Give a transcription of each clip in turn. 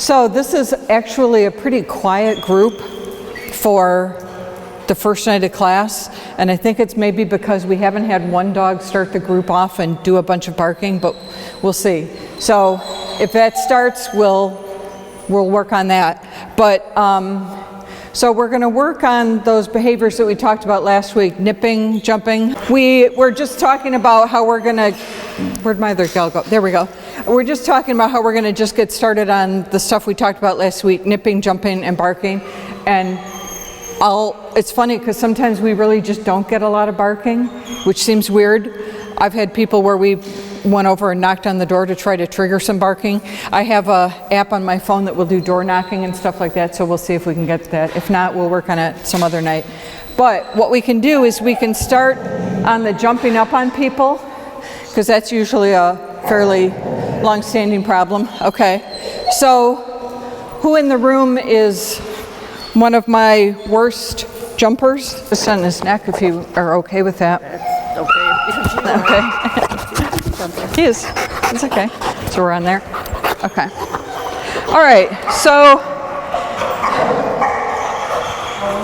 So this is actually a pretty quiet group for the first night of class, and I think it's maybe because we haven't had one dog start the group off and do a bunch of barking, but we'll see. So if that starts, we'll work on that. But so we're going to work on those behaviors that we talked about last week, nipping, jumping. We're just talking about how we're going to, where'd my other gal go? There we go. We're just talking about how we're going to just get started on the stuff we talked about last week, nipping, jumping, and barking. And it's funny because sometimes we really just don't get a lot of barking, which seems weird. I've had people where we went over and knocked on the door to try to trigger some barking. I have an app on my phone that will do door knocking and stuff like that, so we'll see if we can get that. If not, we'll work on it some other night. But what we can do is we can start on the jumping up on people, because that's usually a fairly long-standing problem. Okay, so who in the room is one of my worst jumpers? Just on his neck, if you are okay with that. Okay. He is. It's okay. So we're on there. Okay. All right. So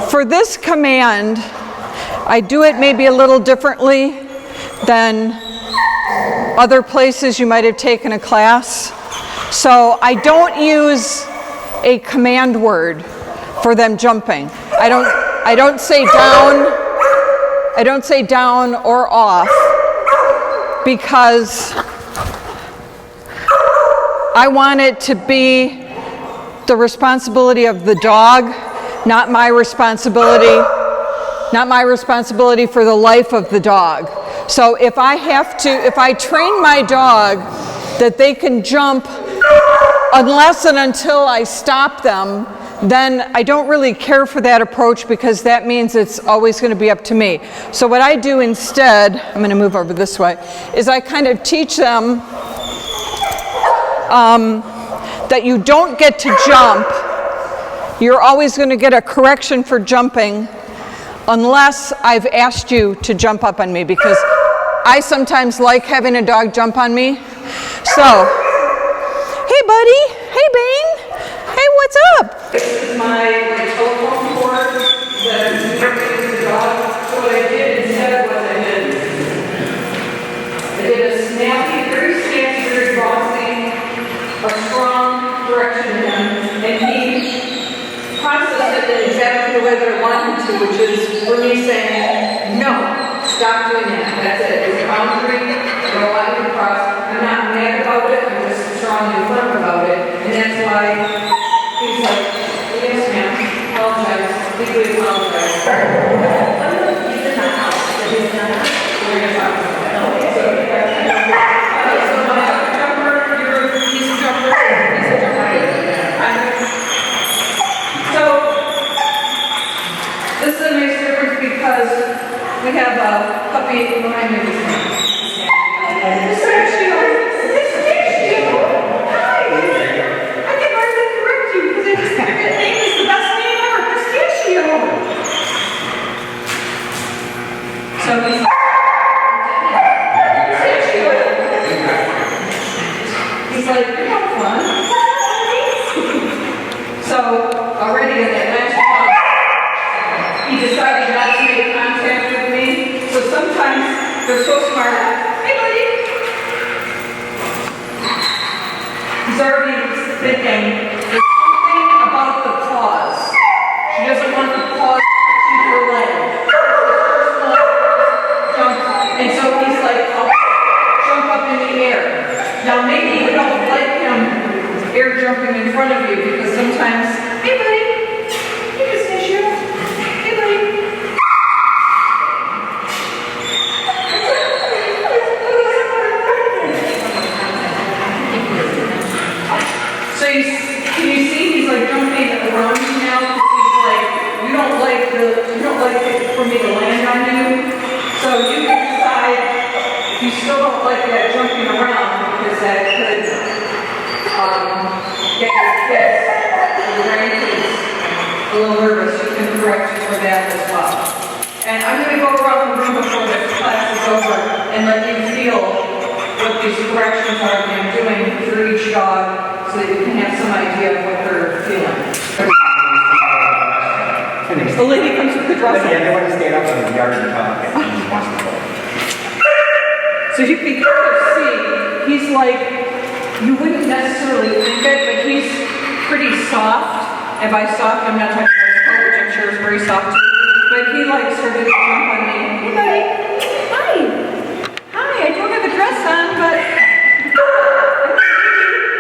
for this command, I do it maybe a little differently than other places you might have taken a class. So I don't use a command word for them jumping. I don't say down. I don't say down or off, because I want it to be the responsibility of the dog, not my responsibility for the life of the dog. So if I train my dog that they can jump unless and until I stop them, then I don't really care for that approach, because that means it's always going to be up to me. So what I do instead, I'm going to move over this way, is I kind of teach them that you don't get to jump. You're always going to get a correction for jumping unless I've asked you to jump up on me, because I sometimes like having a dog jump on me. So, hey buddy, hey Bane. Hey, what's up? This is my telephone cord that I'm connecting to the dog. So what I did instead was I did a snappy, very bossy, a strong direction to him, and he processed it in exactly the way that I wanted to, which is for me saying, no, stop doing that. That's it. It's a boundary. I don't want you to cross. I'm not mad about it. I'm just strong and firm about it. And that's why he's like, yes ma'am, apologize, legally apologize. He's in the house, but he's not. We're going to talk about that. So my jumper, he's a jumper, he's a jumper. So this is a nice difference because we have a puppy behind me. So he's like, you're not fun. So already in that last month, he decided not to make contact with me. So sometimes they're so smart. Hey, buddy. He's already thinking, there's something about the paws. She doesn't want the paws touching her leg. And so he's like, I'll jump up in the air. Now maybe you don't like him air jumping in front of you, because sometimes, hey buddy, you just miss you. Hey buddy. So can you see he's like jumping around you now? He's like, you don't like for me to land on you. So you can decide if you still don't like that jumping around, because that could get your kids, your grandkids, a little nervous. You can correct for that as well. And I'm going to go around the room before the class is over and let you feel what these corrections are that I'm doing for each dog, so that you can have some idea of what they're feeling. The lady comes with the dress on. Yeah, they want to stand up in the yard and talk. So you can kind of see, he's like, you wouldn't necessarily think it, but he's pretty soft. And by soft, I'm not talking about his coat, which I'm sure is very soft too. But he like started to jump on me. Hey buddy, hi. Hi, I don't have a dress on, but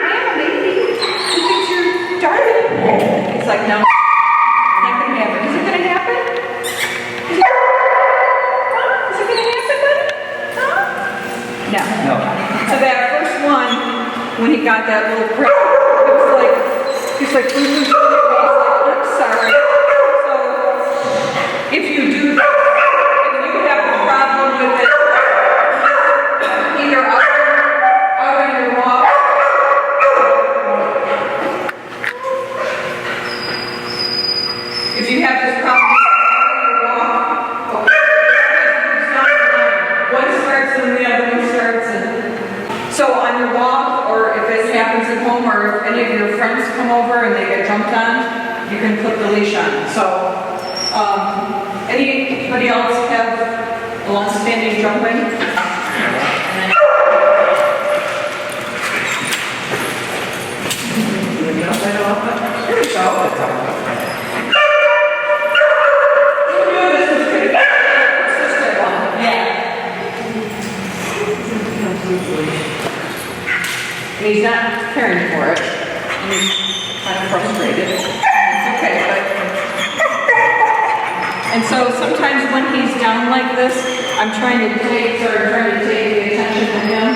I am a baby. Who thinks you're darling? He's like, no, it's not gonna happen. Is it gonna happen? Is it gonna happen, buddy? Huh? No. No. So that first one, when he got that little prick, it was like, he's like, he's like, I'm sorry. So if you do that, if you have a problem with it, either out on your walk, if you have this problem out on your walk, one starts and the other one starts. And so on your walk, or if it happens at home, or if any of your friends come over and they get jumped on, you can put the leash on. So, anybody else have a long-standing jumping? Here we go. This is pretty consistent one. Yeah. And he's not caring for it. And he's kind of frustrated. It's okay, but... And so sometimes when he's down like this, I'm trying to take the attention from him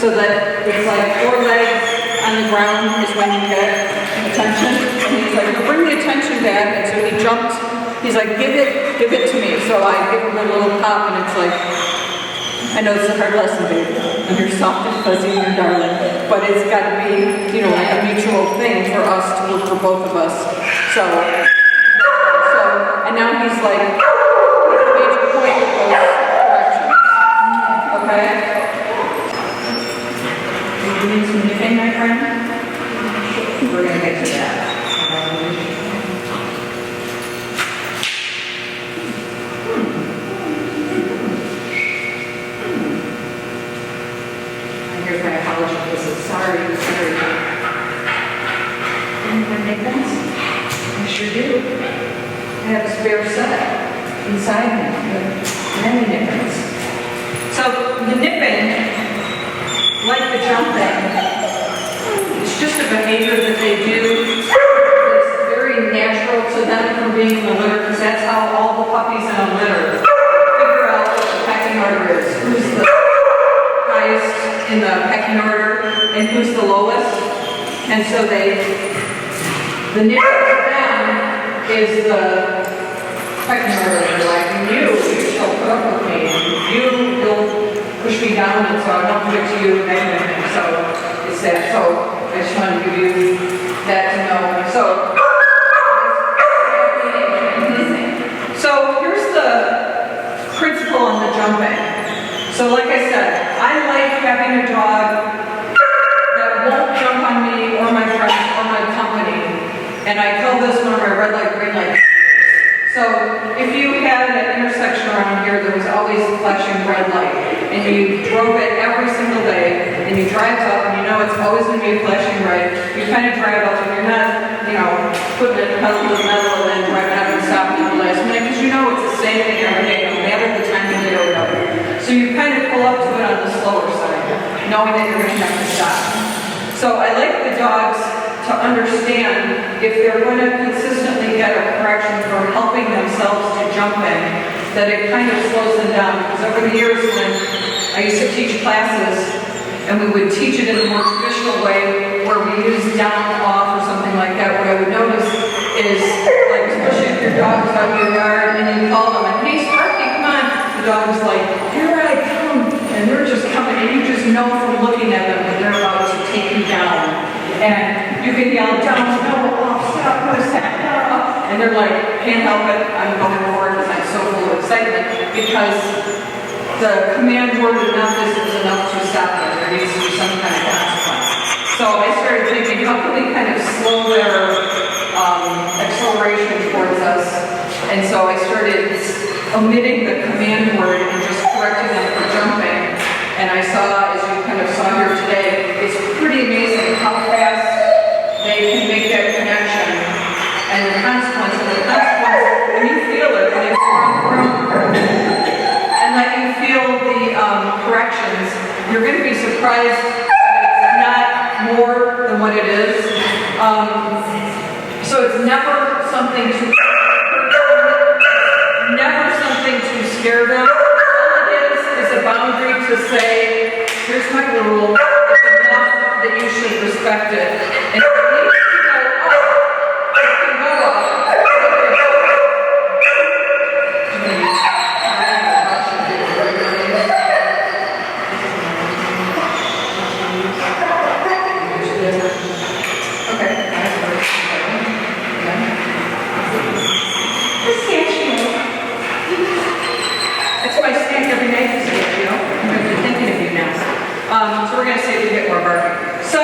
so that it's like 4 legs on the ground is when you get attention. And he's like, bring the attention back. And so he jumps. He's like, give it to me. So I give him a little pop and it's like, I know it's a hard lesson, babe. And you're soft and fuzzy and you're darling. But it's got to be, you know, like a mutual thing for us to work for both of us. So and now he's like, made a point with those corrections. Okay? You need some nipping, my friend? We're going to get to that. Here's my apology. This is sorry. Any nippings? I sure do. I have a spare set inside me with many nippings. So the nipping, like the jumping, it's just a behavior that they do. It's very natural to them from being in the litter, because that's how all the puppies in a litter figure out what the pecking order is. Who's the highest in the pecking order and who's the lowest. And so the nipping to them is the pecking order. They're like, you shall put up with me, you'll push me down, and so I don't give it to you, and so it's that. So I just wanted to give you that to know. So here's the principle on the jumping. So like I said, I like having a dog that won't jump on me or my friends or my company. And I call this one of my red light, green light. So if you had an intersection around here that was always flashing red light, and you drove it every single day, and you drive up, and you know it's always going to be flashing red, you kind of drive up, and you're not, you know, putting it pedal to the metal and then driving up and stopping at the last minute, because you know it's the same thing every day, no matter the time of day or whatever. So you kind of pull up to it on the slower side, knowing that you're going to have to stop. So I like the dogs to understand if they're going to consistently get a correction from helping themselves to jump in, that it kind of slows them down. Because over the years when I used to teach classes, and we would teach it in a more traditional way, where we use down, off, or something like that, what I would notice is, like, especially if your dog is out in your yard, and you call them, and hey, Sparky, come on. The dog is like, here I come. And they're just coming, and you just know from looking at them that they're about to take you down. And you can yell down, no, off, stop, no, stop, and they're like, can't help it, I'm going forward because I'm so full of excitement, because the command word enough is enough to stop them. There needs to be some kind of consequence. So I started thinking, how can we kind of slow their acceleration towards us? And so I started omitting the command word and just correcting them for jumping. And I saw, as you kind of saw here today, it's pretty amazing how fast they can make that connection. And the consequence, when you feel it, when you and let you feel the corrections, you're going to be surprised that it's not more than what it is. So it's never something to scare them. All it is a boundary to say, here's my rule, it's enough that you should respect it. And if it needs to go up, it can go up. So we're going to say we get more barking. So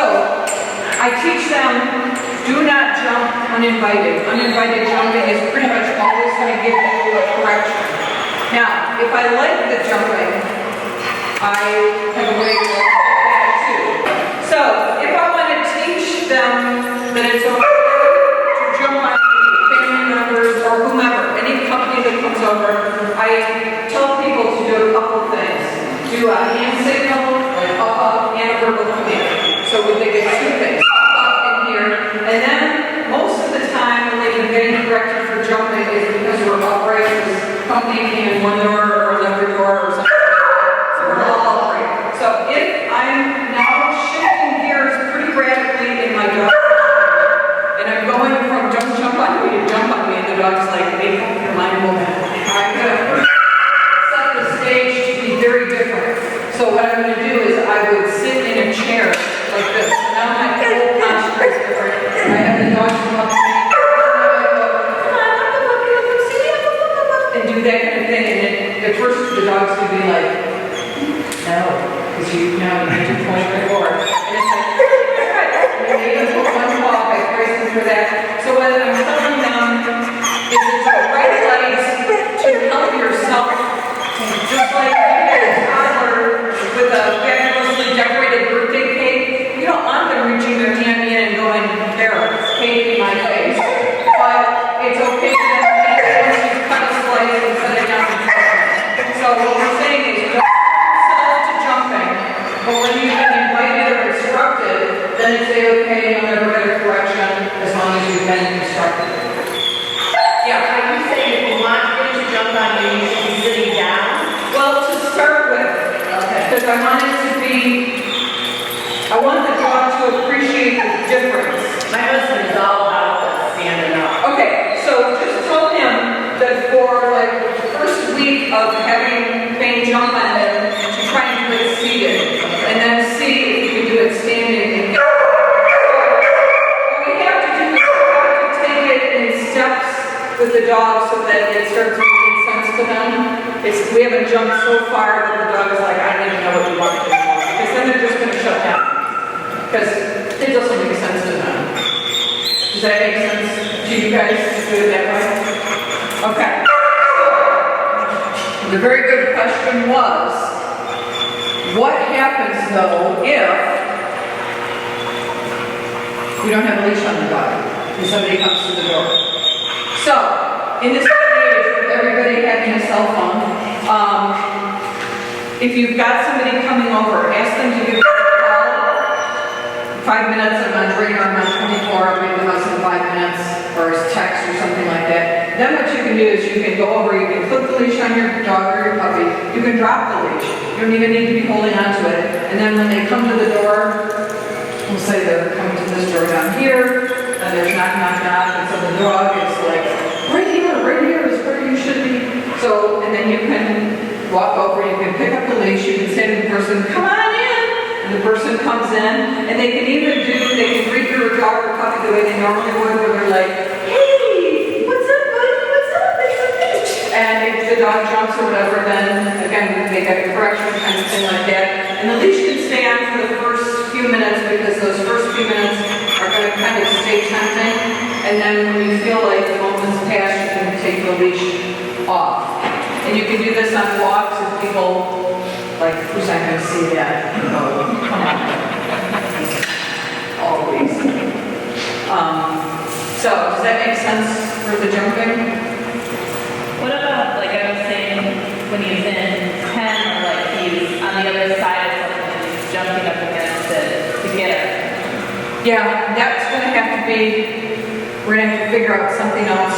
I teach them, do not jump uninvited. Uninvited jumping is pretty much always going to give you a correction. Now, if I like the jumping, I have a way to look at that too. So if I want to teach them that it's okay to jump on family members or whomever, any company that comes over, I tell people to do a couple things. Do a hand signal, up, and a verbal command. So they get two things, up and here. And then most of the time when they've been getting corrected for jumping is because we're upright, because company came in one door or another door or something. So we're all upright. So if I'm now shifting gears pretty rapidly in my dog, and I'm going from jump on me to jump on me, and the dog's like, hey, your mind will I'm going to set the stage to be very different. So what I'm going to do is I would sit in a chair like this. Now my whole posture is different. I have the dog come up to me, and do that kind of thing. And then at first the dog's going to be like, no, because you know you need to point before. And it's like, and they even put one paw, I praise them for that. So what I'm telling them is it's a right light to help yourself. Just like a toddler with a fabulously decorated birthday cake, you don't want them reaching their hand in and going, there, it's cake in my face. But it's okay for them to eat it once you cut a slice and set it down and try it. So what we're saying is don't settle to jumping, but when you've been invited or instructed, then it's okay, you'll never get a correction as long as you've been instructed. Yeah. Are you saying if you want them to jump on you, you should be sitting down? Well, to start with, because I want it to be, I want the dog to appreciate the difference. My husband is all about the standing up. Okay, so just tell him that for like the first week of having Fane jump on him, to try and do it seated, and then see if you can do it standing. So what we have to do is we have to take it in steps with the dog so that it starts making sense to them. We haven't jumped so far that the dog is like, I don't even know what you want to do anymore. Because then they're just going to shut down. Because it doesn't make sense to them. Does that make sense to you guys to do it that way? Okay. The very good question was, what happens though if we don't have a leash on the dog and somebody comes to the door? So, in this everybody having a cell phone. If you've got somebody coming over, ask them to give you a call. 5 minutes, I'm on Trainer, I'm on 24, I'll be in the house in 5 minutes, or text or something like that. Then what you can do is you can go over, you can put the leash on your dog or your puppy, you can drop the leash. You don't even need to be holding onto it. And then when they come to the door, we'll say they're coming to this door down here, and there's knock, knock, knock, and so the dog is like, right here is where you should be. So, and then you can walk over, you can pick up the leash, you can say to the person, come on in. And the person comes in, and they can even they can greet your dog or puppy the way they normally would, where they're like, hey, what's up, buddy, what's up, and if the dog jumps or whatever, then again, they get a correction kind of thing like that. And the leash can stay on for the first few minutes because those first few minutes are going gonna kind of stay tempting, and then when you feel like the moment's passed, you can take the leash off. And you can do this on walks if people, like, who's not gonna see that? Oh, come on. Always. So, does that make sense for the jumping? What about, like I was saying, when he's in pen, or like he's on the other side of something and he's jumping up against it to get it? Yeah, that's gonna have to be, we're gonna have to figure out something else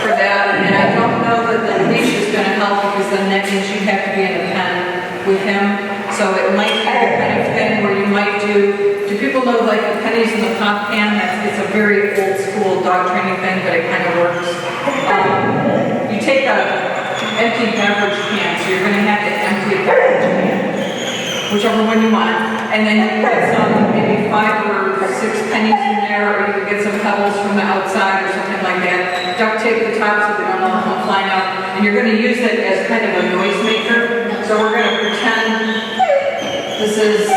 for that. And I don't know that the leash is gonna help because then that means you have to be in a pen with him. So it might be the kind of thing where you might do people know like the pennies in the pop can? It's a very old school dog training thing, but it kind of works. You take a empty beverage can, so you're gonna have to empty a beverage can, whichever one you want. And then you put some, maybe 5 or 6 pennies in there, or you could get some pebbles from the outside or something like that. Duct tape the top so they don't all come flying out. And you're gonna use it as kind of a noise maker. So we're gonna pretend this is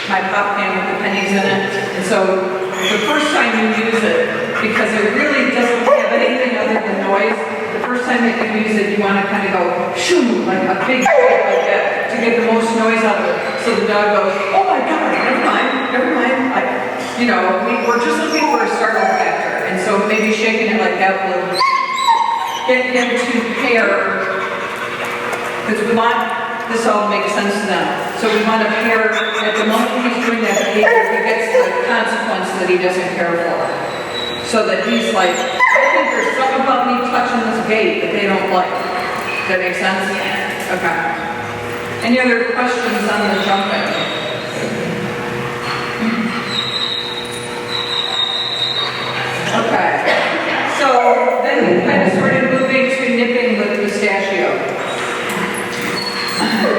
my pop can with the pennies in it. And so the first time you use it, because it really doesn't have anything other than noise, the first time that you use it, you want to kind of go shoo, like a big shake like that, to get the most noise out of it. So the dog goes, oh my God, never mind. We're just looking for a startle factor. And so maybe shaking it like that will get him to pair, because we want this all makes sense to them. So we want to pair, at the moment he's doing that behavior, he gets the consequence that he doesn't care for. So that he's like, I think there's something about me touching this gate that they don't like. Does that make sense? Okay. Any other questions on the jumping? Okay. So then we kind of started moving to nipping with pistachio.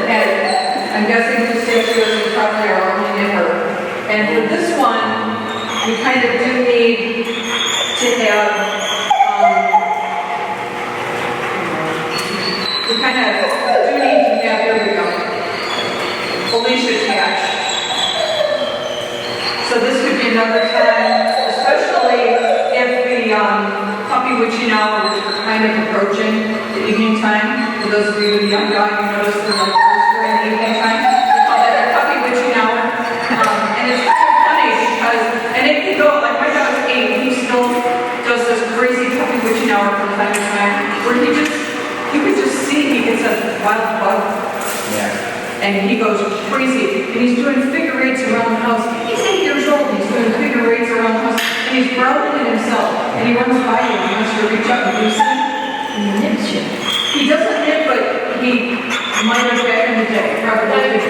And I'm guessing pistachios is probably our only nipper. And for this one, we kind of do need to have, there we go, a leash attached. So this could be another time, especially if the puppy witching hour, which we're kind of approaching the evening time. For those of you with a young dog, you notice they're like during the evening time. We call that a puppy witching hour. And it's kind of funny because, and it can go, like my dog's 8, he still does this crazy puppy witching hour from time to time, where you could just see he gets a wild bug. Yeah. And he goes crazy, and he's doing figure eights around the house. He's 8 years old, he's doing figure eights around the house, and he's growling at himself, and he runs by you and he wants to reach up and do something, and he nips you. He doesn't nip, but he might have back in the day, probably.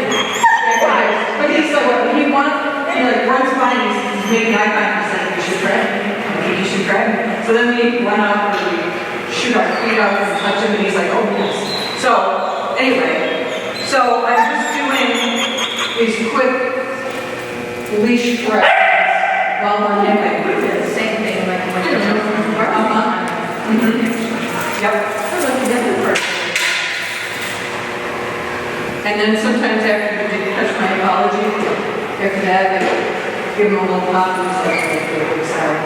But he's like, he runs by and he's making eye contact, he's like, you should grab me, I think you should grab me. So then we went out and we shoot our feet up and touch him, and he's like, oh yes. So, anyway. So I'm just doing these quick leash corrections while we're nipping. We did the same thing like when you're Yep. And then sometimes after you did catch my apology, after that, I give them a little pop and say, okay, sorry.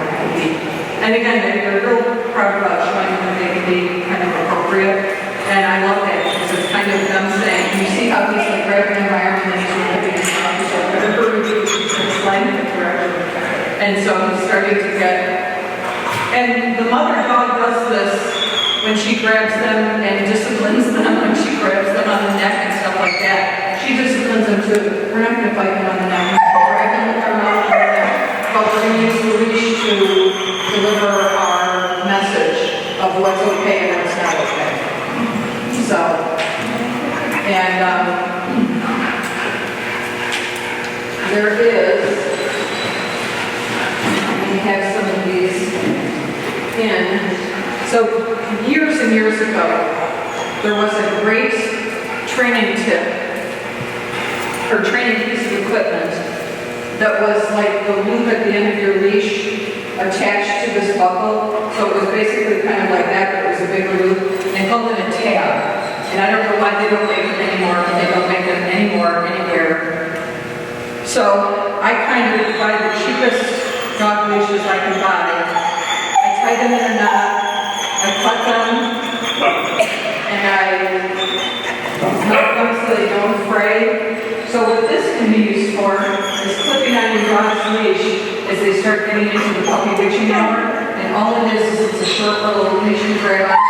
And again, they're real proud about showing that they can be kind of appropriate. And I love that because it's kind of them saying, you see how he's like grabbing my arm and then he's ripping his mouth, he's like, whatever we do, he's sliding in the direction. And so he's starting to get, and the mother dog does this when she grabs them and disciplines them, when she grabs them on the neck and stuff like that. She disciplines them too. We're not going to fight them on the neck. We're grab them with our mouth on the neck, but we're going to use the leash to deliver our message of what's okay and what's not okay. So, and there is, we have some of these in, so years and years ago, there was a great training tip, or training piece of equipment, that was like the loop at the end of your leash attached to this buckle. So it was basically kind of like that, but it was a bigger loop. They called it a tab. And I don't know why they don't make them anymore, but they don't make them anymore anywhere. So I kind of provided the cheapest dog leashes I can buy. I tie them in a knot, I cut them, and I help them so they don't fray. So what this can be used for is clipping on your dog's leash as they start getting into the puppy witching hour. And all it is it's a short little leash you grab onto.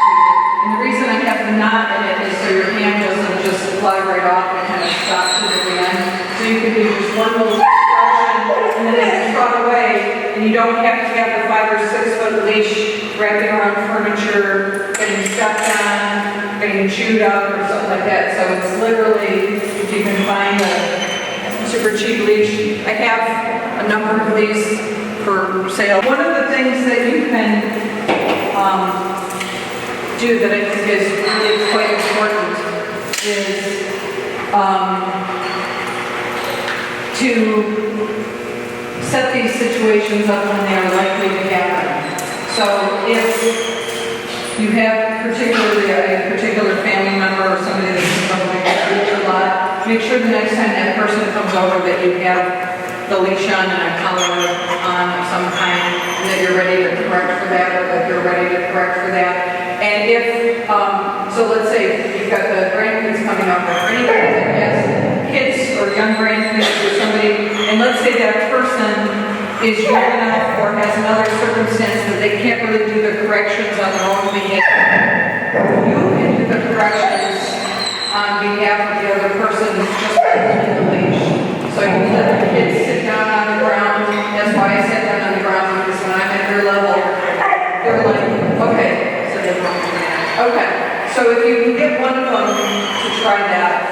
And the reason I have the knot in it is so your hand doesn't just fly right off and kind of stops it at the end. So you can do just one little expression and then it's thrown away. And you don't have to have the 5 or 6 foot leash wrapping around furniture, getting stepped on, getting chewed up or something like that. So it's literally, if you can find a super cheap leash. I have a number of these for sale. One of the things that you can do that I think is really quite important is to set these situations up when they are likely to happen. So if you have particularly a particular family member or somebody that comes over to get leash a lot, make sure the next time that person comes over that you have the leash on and a collar on of some kind, and that you're ready to correct for that, or that you're ready to correct for that. And if, so let's say you've got the grandkids coming up, or anybody that has kids or young grandkids or somebody, and let's say that person is young enough or has another circumstance that they can't really do the corrections on their own behavior. You can do the corrections on behalf of the other person just by holding the leash. So you can let the kids sit down on the ground. That's why I sat down on the ground, because when I'm at their level, they're like, okay. So they won't do that. Okay. So if you can get one of them to try that,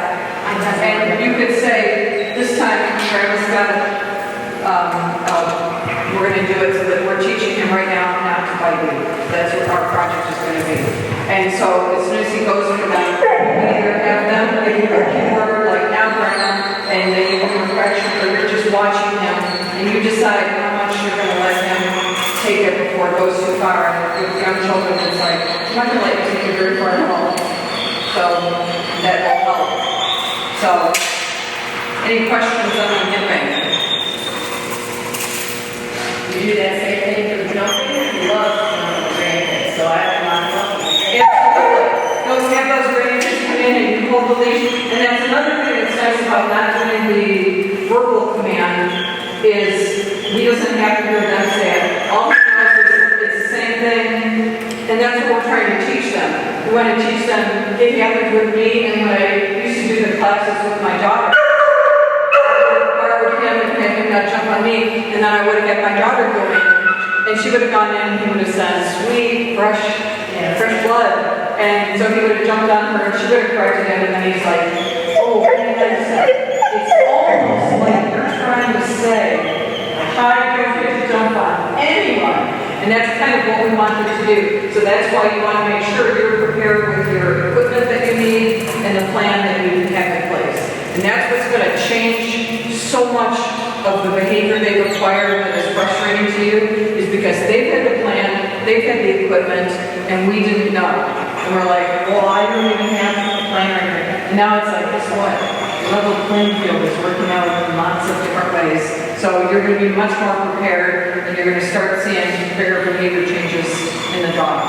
and you could say, this time, Travis got it. We're going to do it so that we're teaching him right now not to bite you. That's what our project is going to be. And so as soon as he goes for that, you can either have them give you a keyword like now, Grandma, and then you give him a correction, or you're just watching him, and you decide how much you're going to let him take it before it goes too far. And with young children, it's like, I'm not going to let you take it very far at all. So that will help. So, any questions on the nipping? You do that same thing for the jumping? You love the grandkids, so I have a lot of love. Absolutely. Have those grandkids come in and you hold the leash. And that's another thing that's nice about not doing the verbal command is he doesn't have to hear them say it. All he knows is it's the same thing. And that's what we're trying to teach them. We want to teach them, it happened with me, and when I used to do the classes with my daughter, not jump on me, and then I would have had my daughter go in, and she would have gone in, and he would have said, sweet, fresh blood, and so he would have jumped on her, and she would have corrected him, and then he's like, oh, what did I say? It's almost like you're trying to say, I don't get to jump on anyone, and that's kind of what we wanted to do. So that's why you want to make sure you're prepared with your equipment that you need, and the plan that you have in place. And that's what's going to change so much of the behavior they require that is frustrating to you, is because they've had the plan, they've had the equipment, and we didn't know. And we're like, well, I don't even have the plan right here. And now it's like, guess what? The level playing field is working out in lots of different ways. So you're going to be much more prepared, and you're going to start seeing bigger behavior changes in the dog.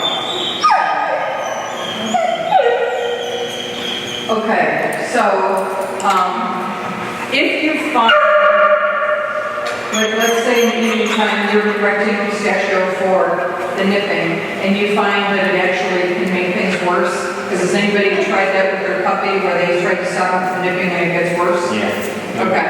Okay, so if you find, like, let's say anytime you're correcting pistachio for the nipping, and you find that it actually can make things worse, because has anybody tried that with their puppy, where they tried to stop them from nipping and it gets worse? Yeah. Okay.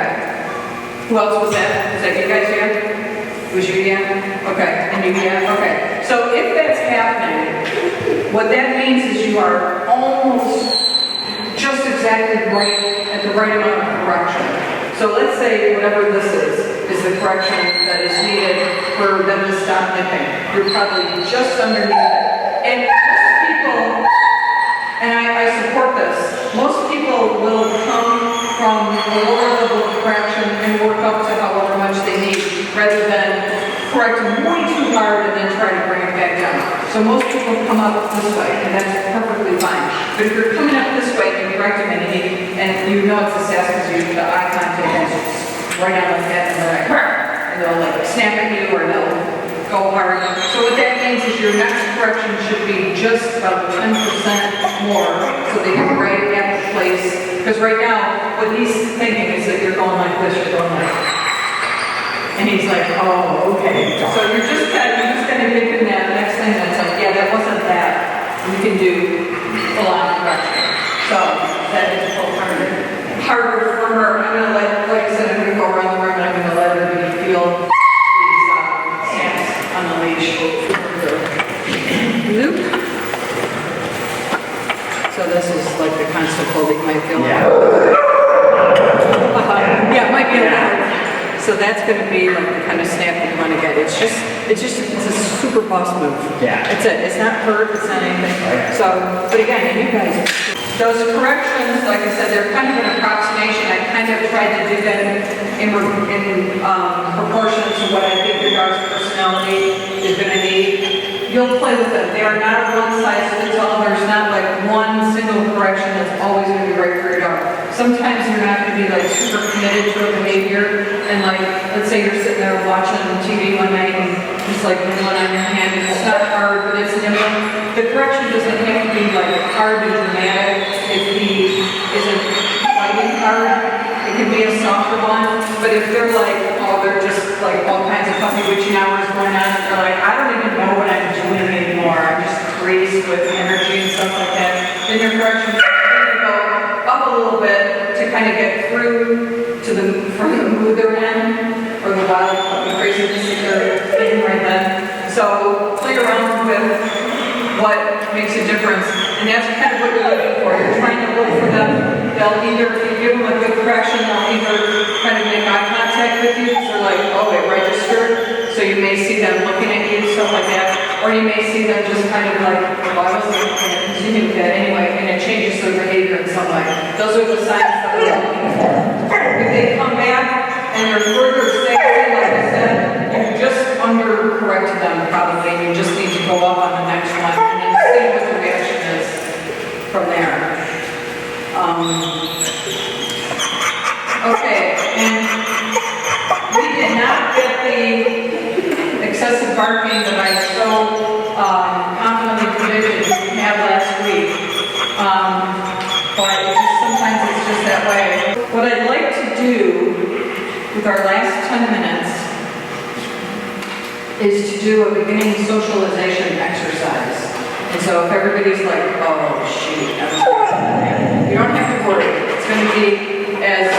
Who else was that? Was that you guys here? Was you, yeah? Okay. And you, yeah? Okay. So if that's happening, what that means is you are almost just exactly right at the right amount of correction. So let's say whatever this is the correction that is needed for them to stop nipping. You're probably just underneath it. And most people, and I support this, most people will come from a lower level of correction and work up to however much they need, rather than correct way too hard and then try to bring it back down. So most people come up this way, and that's perfectly fine. But if you're coming up this way and you correct them and you know it's a sass because you the eye contact is right on the head and they're like, and they'll like snap at you or they'll go hard. So what that means is your next correction should be just about 10% more so they get right at the place. Because right now, what he's thinking is that you're going like this, you're going like, and he's like, oh, okay. So you're just kind of giving that next thing that's like, yeah, that wasn't that. We can do full-on correction. So that is a little harder for her. I'm gonna like I said, I'm gonna go around the room and I'm gonna let everybody feel these snaps on the leash. Loop. So this is like the constant pull that you might feel. Yeah. Yeah, it might be a little. So that's going to be like the kind of snap that you want to get. It's a super boss move. Yeah. It's not hurt, it's not anything. Right. So, but again, you guys, those corrections, like I said, they're kind of an approximation. I kind of tried to do them in proportion to what I think your dog's personality is going to need. You'll play with them. They are not one size fits all. There's not like one single correction that's always going to be right for your dog. Sometimes you're not going to be like super committed to a behavior and like, let's say you're sitting there watching TV one night and just like with one on your hand and it's not hard, but it's nimble. The correction doesn't have to be like hard and dramatic if he isn't fighting hard. It can be a softer one, but if they're like, oh, they're just like all kinds of puppy witching hours going on, and they're like, I don't even know what I'm doing anymore. I'm just crazed with energy and stuff like that. Then your correction is going to go up a little bit to kind of get through to from the mood they're in or the wild puppy craziness that they're in right then. So play around with what makes a difference, and that's kind of what you're looking for. You're trying to look for them. They'll either, if you give them a good correction, they'll either kind of make eye contact with you, because they're like, oh, it registered. So you may see them looking at you, stuff like that. Or you may see them just kind of like, well, I wasn't going to continue with that anyway, and it changes their behavior in some way. Those are the signs that we're looking for. If they come back and they're further staying, like I said, you just under-corrected them probably, and you just need to go up on the next one, and then see what the reaction is from there. Okay, and we did not get the excessive barking that I so confidently predicted we had last week. But sometimes it's just that way. What I'd like to do with our last 10 minutes is to do a beginning socialization exercise. And so if everybody's like, oh, shoot, you don't have to worry. It's going to be as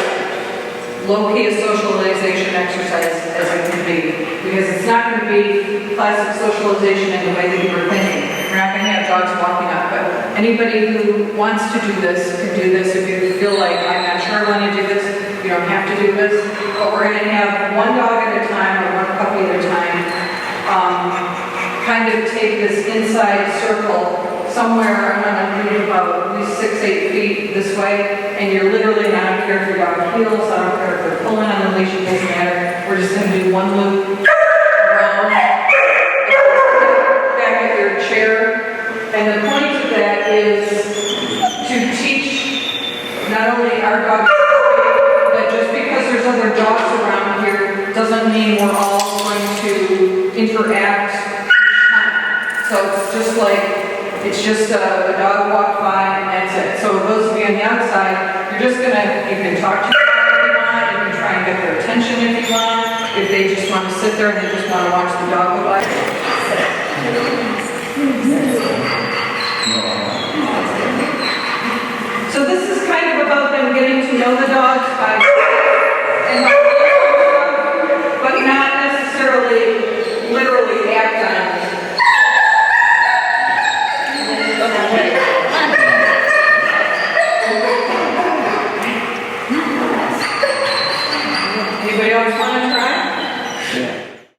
low-key a socialization exercise as it can be. Because it's not going to be classic socialization in the way that you were thinking. We're not going to have dogs walking up. But anybody who wants to do this can do this. If you feel like, I'm not sure I want to do this, you don't have to do this. But we're going to have one dog at a time or one puppy at a time. Kind of take this inside circle somewhere, I'm going to about at least 6-8 feet this way, and you're literally not care if your dog heels, I don't care if they're pulling on the leash, it doesn't matter. We're just going to do one loop around, back at your chair, and the point of that is to teach not only our dogs, but just because there's other dogs around here doesn't mean we're all going to interact. So it's just a dog walk by and that's it. So those of you on the outside, you're just you can talk to them if you want, you can try and get their attention if you want, if they just want to sit there and they just want to watch the dog go by. So this is kind of about them getting to know the dogs by, and